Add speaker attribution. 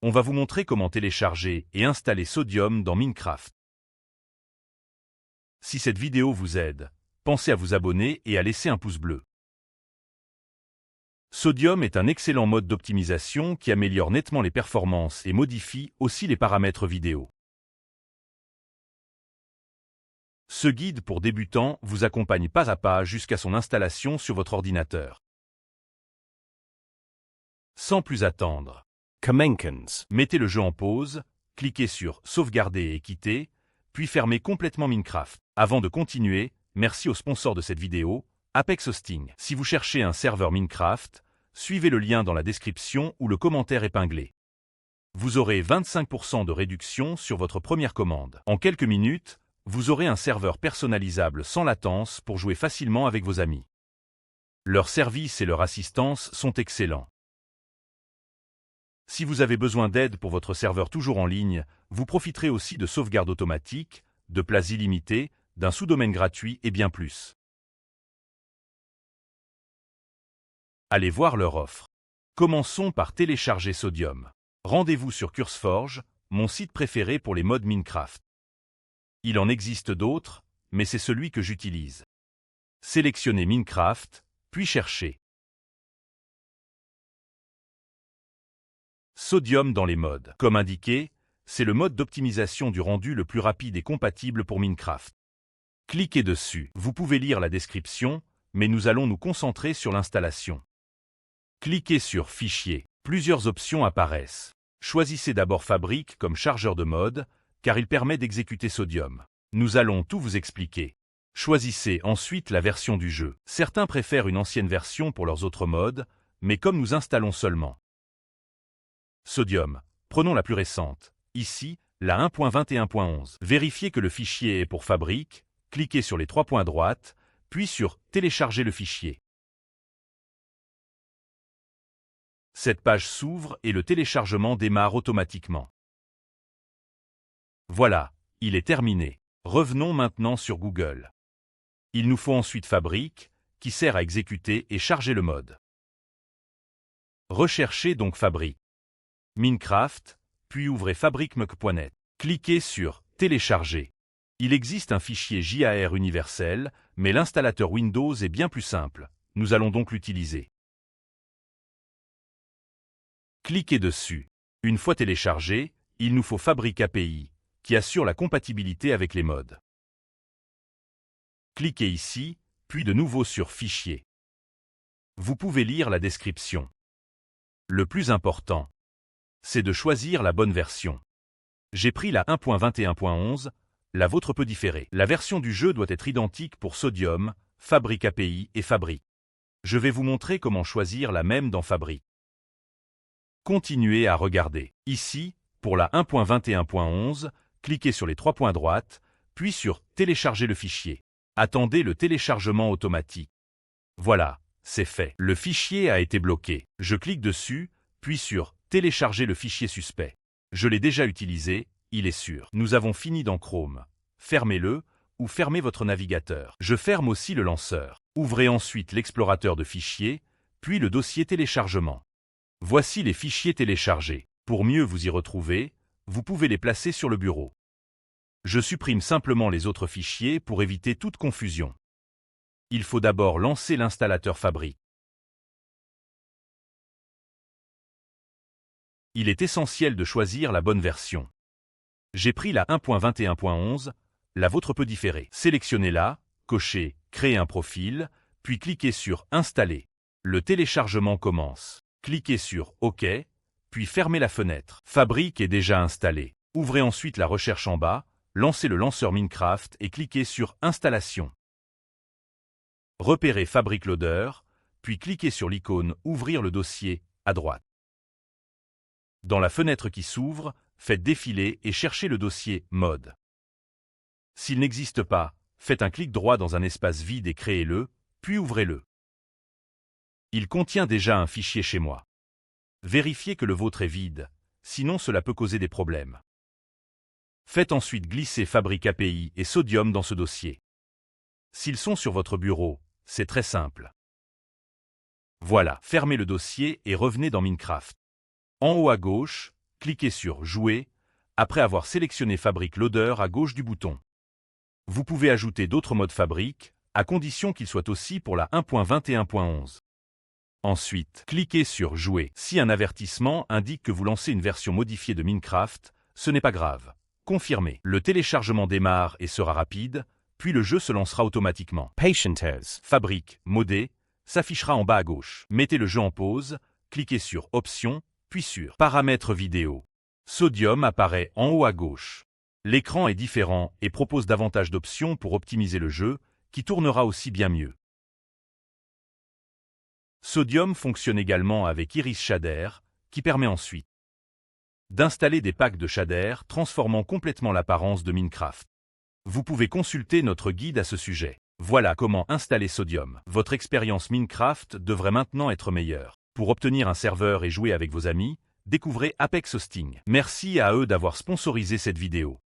Speaker 1: On va vous montrer comment télécharger et installer Sodium dans Minecraft. Si cette vidéo vous aide, pensez à vous abonner et à laisser un pouce bleu. Sodium est un excellent mode d'optimisation qui améliore nettement les performances et modifie aussi les paramètres vidéo. Ce guide pour débutants vous accompagne pas à pas jusqu'à son installation sur votre ordinateur. Sans plus attendre, mettez le jeu en pause, cliquez sur « Sauvegarder et quitter », puis fermez complètement Minecraft. Avant de continuer, merci au sponsor de cette vidéo, Apex Hosting. Si vous cherchez un serveur Minecraft, suivez le lien dans la description ou le commentaire épinglé. Vous aurez 25% de réduction sur votre première commande. En quelques minutes, vous aurez un serveur personnalisable sans latence pour jouer facilement avec vos amis. Leur service et leur assistance sont excellents. Si vous avez besoin d'aide pour votre serveur toujours en ligne, vous profiterez aussi de sauvegarde automatique, de places illimitées, d'un sous-domaine gratuit et bien plus. Allez voir leur offre. Commençons par télécharger Sodium. Rendez-vous sur CurseForge, mon site préféré pour les mods Minecraft. Il en existe d'autres, mais c'est celui que j'utilise. Sélectionnez Minecraft, puis cherchez. Sodium dans les mods. Comme indiqué, c'est le mode d'optimisation du rendu le plus rapide et compatible pour Minecraft. Cliquez dessus. Vous pouvez lire la description, mais nous allons nous concentrer sur l'installation. Cliquez sur Fichier. Plusieurs options apparaissent. Choisissez d'abord Fabrique comme chargeur de mode, car il permet d'exécuter Sodium. Nous allons tout vous expliquer. Choisissez ensuite la version du jeu. Certains préfèrent une ancienne version pour leurs autres modes, mais comme nous installons seulement Sodium, prenons la plus récente. Ici, la 1.21.11. Vérifiez que le fichier est pour Fabrique, cliquez sur les trois points à droite, puis sur Télécharger le fichier. Cette page s'ouvre et le téléchargement démarre automatiquement. Voilà, il est terminé. Revenons maintenant sur Google. Il nous faut ensuite Fabrique, qui sert à exécuter et charger le mode. Recherchez donc Fabrique. Minecraft, puis ouvrez fabriquemec.net. Cliquez sur Télécharger. Il existe un fichier JAR universel, mais l'installateur Windows est bien plus simple. Nous allons donc l'utiliser. Cliquez dessus. Une fois téléchargé, il nous faut Fabrique API, qui assure la compatibilité avec les mods. Cliquez ici, puis de nouveau sur Fichier. Vous pouvez lire la description. Le plus important, c'est de choisir la bonne version. J'ai pris la 1.21.11, la vôtre peut différer. La version du jeu doit être identique pour Sodium, Fabrique API et Fabrique. Je vais vous montrer comment choisir la même dans Fabrique. Continuez à regarder. Ici, pour la 1.21.11, cliquez sur les trois points à droite, puis sur Télécharger le fichier. Attendez le téléchargement automatique. Voilà, c'est fait. Le fichier a été bloqué. Je clique dessus, puis sur Télécharger le fichier suspect. Je l'ai déjà utilisé, il est sûr. Nous avons fini dans Chrome. Fermez-le ou fermez votre navigateur. Je ferme aussi le lanceur. Ouvrez ensuite l'explorateur de fichiers, puis le dossier téléchargement. Voici les fichiers téléchargés. Pour mieux vous y retrouver, vous pouvez les placer sur le bureau. Je supprime simplement les autres fichiers pour éviter toute confusion. Il faut d'abord lancer l'installateur Fabrique. Il est essentiel de choisir la bonne version. J'ai pris la 1.21.11, la vôtre peut différer. Sélectionnez-la, cochez « Créer un profil », puis cliquez sur « Installer ». Le téléchargement commence. Cliquez sur « OK », puis fermez la fenêtre. Fabrique est déjà installé. Ouvrez ensuite la recherche en bas, lancez le lanceur Minecraft et cliquez sur « Installation ». Repérez Fabrique Loader, puis cliquez sur l'icône « Ouvrir le dossier » à droite. Dans la fenêtre qui s'ouvre, faites défiler et cherchez le dossier « Mode ». S'il n'existe pas, faites un clic droit dans un espace vide et créez-le, puis ouvrez-le. Il contient déjà un fichier chez moi. Vérifiez que le vôtre est vide, sinon cela peut causer des problèmes. Faites ensuite glisser Fabrique API et Sodium dans ce dossier. S'ils sont sur votre bureau, c'est très simple. Voilà, fermez le dossier et revenez dans Minecraft. En haut à gauche, cliquez sur Jouer, après avoir sélectionné Fabrique Loader à gauche du bouton. Vous pouvez ajouter d'autres modes fabrique, à condition qu'ils soient aussi pour la 1.21.11. Ensuite, cliquez sur Jouer. Si un avertissement indique que vous lancez une version modifiée de Minecraft, ce n'est pas grave. Confirmez. Le téléchargement démarre et sera rapide, puis le jeu se lancera automatiquement.
Speaker 2: Patienters.
Speaker 1: Fabrique, modé, s'affichera en bas à gauche. Mettez le jeu en pause, cliquez sur Options, puis sur Paramètres vidéo. Sodium apparaît en haut à gauche. L'écran est différent et propose davantage d'options pour optimiser le jeu, qui tournera aussi bien mieux. Sodium fonctionne également avec Iris Shader, qui permet ensuite d'installer des packs de shader transformant complètement l'apparence de Minecraft. Vous pouvez consulter notre guide à ce sujet. Voilà comment installer Sodium. Votre expérience Minecraft devrait maintenant être meilleure. Pour obtenir un serveur et jouer avec vos amis, découvrez Apex Hosting. Merci à eux d'avoir sponsorisé cette vidéo.